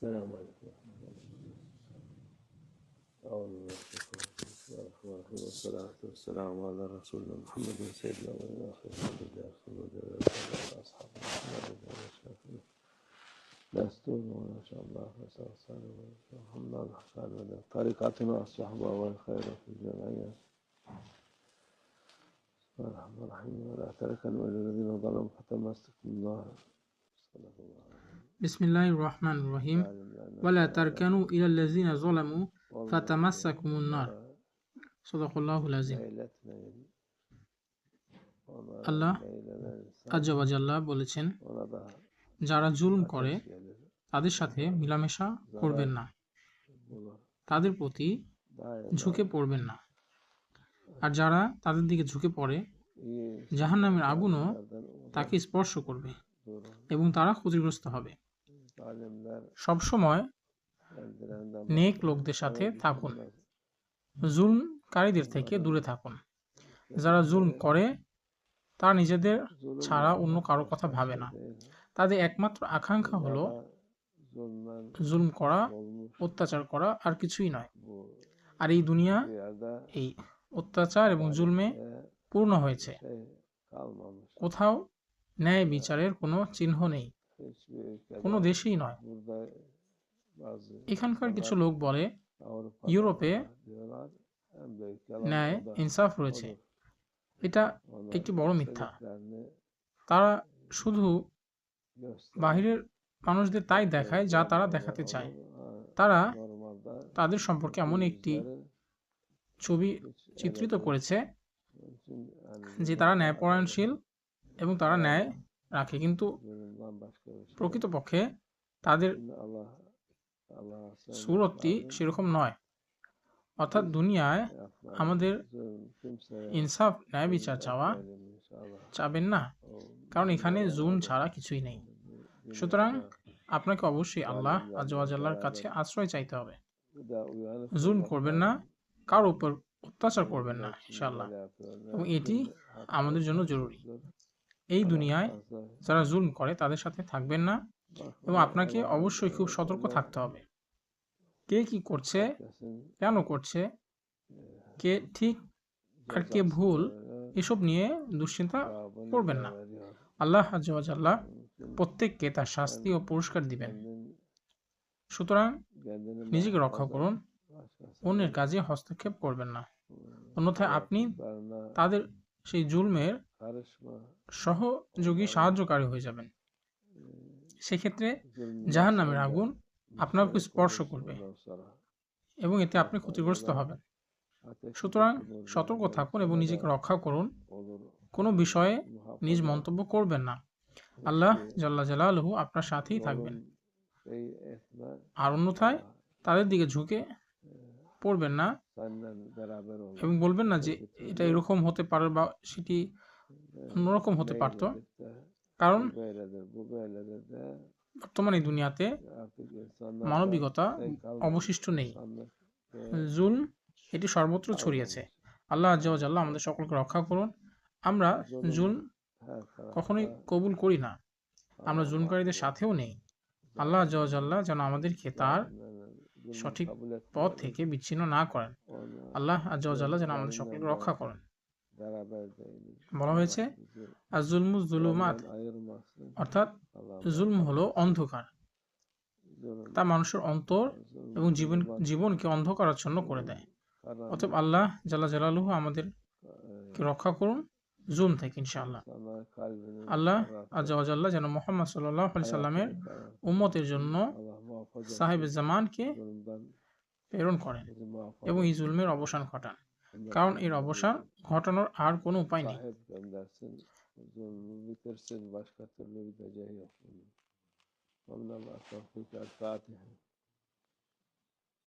السلام عليكم ورحمة الله. أعوذ بالله والصلاة والسلام على رسولنا محمد سيدنا والآخر أصحاب محمد والشافعين لا استون ولا شاء الله فسأل محمد الحسن طريقتنا الصحبة والخير في الجمعية الرحمن الرحيم ولا تركنوا إلى الذين ظلموا فتمسكوا الله. বিসমিল্লাহির রহমানির রহিম। ওয়ালা তারকানু ইলাল্লাযিনা যালামু ফাতামাসসাকুমুন নার। সাদাকাল্লাহুল আযীম। আল্লাহ আযজা ওয়া জাল্লা বলেছেন, যারা জুলম করে তাদের সাথে মিলামেশা করবেন না, তাদের প্রতি ঝুঁকে পড়বেন না, আর যারা তাদের দিকে ঝুঁকে পড়ে জাহান্নামের আগুনও তাকে স্পর্শ করবে এবং তারা ক্ষতিগ্রস্ত হবে। সবসময় নেক লোকদের সাথে থাকুন, জুলমকারীদের থেকে দূরে থাকুন। যারা জুলম করে তারা নিজেদের ছাড়া অন্য কারো কথা ভাবে না। তাদের একমাত্র আকাঙ্ক্ষা হলো জুলম করা, অত্যাচার করা, আর কিছুই নয়। আর এই দুনিয়া এই অত্যাচার এবং জুলমে পূর্ণ হয়েছে। কোথাও ন্যায় বিচারের কোনো চিহ্ন নেই, কোনো দেশেই নয়। এখানকার কিছু লোক বলে ইউরোপে ন্যায় ইনসাফ রয়েছে। এটা একটি বড় মিথ্যা। তারা শুধু বাহিরের মানুষদের তাই দেখায় যা তারা দেখাতে চায়। তারা তাদের সম্পর্কে এমন একটি ছবি চিত্রিত করেছে যে তারা ন্যায়পরায়ণশীল এবং তারা ন্যায় রাখে, কিন্তু প্রকৃতপক্ষে তাদের সুরতটি সেরকম নয়। অর্থাৎ দুনিয়ায় আমাদের ইনসাফ, ন্যায় বিচার চাবেন না, কারণ এখানে জুলম ছাড়া কিছুই নেই। সুতরাং আপনাকে অবশ্যই আল্লাহ আযজা ওয়া জাল্লার কাছে আশ্রয় চাইতে হবে। জুলম করবেন না, কারোর উপর অত্যাচার করবেন না ইনশাআল্লাহ, এবং এটি আমাদের জন্য জরুরি। এই দুনিয়ায় যারা জুলম করে তাদের সাথে থাকবেন না, এবং আপনাকে অবশ্যই খুব সতর্ক থাকতে হবে। কে কি করছে, কেন করছে, কে ঠিক আর কে ভুল, এসব নিয়ে দুশ্চিন্তা করবেন না। আল্লাহ আযজা ওয়া জাল্লা প্রত্যেককে তার শাস্তি ও পুরস্কার দিবেন। সুতরাং নিজেকে রক্ষা করুন, অন্যের কাজে হস্তক্ষেপ করবেন না, অন্যথায় আপনি তাদের সেই জুলমের সহযোগী, সাহায্যকারী হয়ে যাবেন। সেক্ষেত্রে জাহান্নামের আগুন আপনাকে স্পর্শ করবে এবং এতে আপনি ক্ষতিগ্রস্ত হবেন। সুতরাং সতর্ক থাকুন এবং নিজেকে রক্ষা করুন। কোনো বিষয়ে নিজ মন্তব্য করবেন না। আল্লাহ জাল্লা জালালুহু আপনার সাথেই থাকবেন, আর অন্যথায় তাদের দিকে ঝুঁকে পড়বেন না এবং বলবেন না যে এটা এরকম হতে পারে বা সেটি অন্যরকম হতে পারত, কারণ বর্তমানে দুনিয়াতে মানবিকতা অবশিষ্ট নেই। জুলম এটি সর্বত্র ছড়িয়েছে। আল্লাহ আযজা ওয়া জাল্লা আমাদের সকলকে রক্ষা করুন। আমরা জুলম কখনোই কবুল করি না, আমরা জুলমকারীদের সাথেও নেই। আল্লাহ আযজা ওয়া জাল্লা যেন আমাদেরকে তার সঠিক পথ থেকে বিচ্ছিন্ন না করেন। আল্লাহ আযজা ওয়া জাল্লা যেন আমাদের সকলকে রক্ষা করেন। বলা হয়েছে আর জুলমু যুলুমাত, অর্থাৎ জুলম হলো অন্ধকার, তা মানুষের অন্তর এবং জীবনকে অন্ধকারাচ্ছন্ন করে দেয়। অতএব আল্লাহ জাল্লা জালালুহু আমাদেরকে রক্ষা করুন জুলম থেকে ইনশাআল্লাহ। আল্লাহ আযজা ওয়া জাল্লা যেন মুহাম্মদ সাল্লাল্লাহু আলাইহি সাল্লামের উম্মতের জন্য সাহেব জামানকে প্রেরণ করেন এবং এই জুলমের অবসান ঘটান, কারণ এর অবসান ঘটানোর আর কোনো উপায় নেই।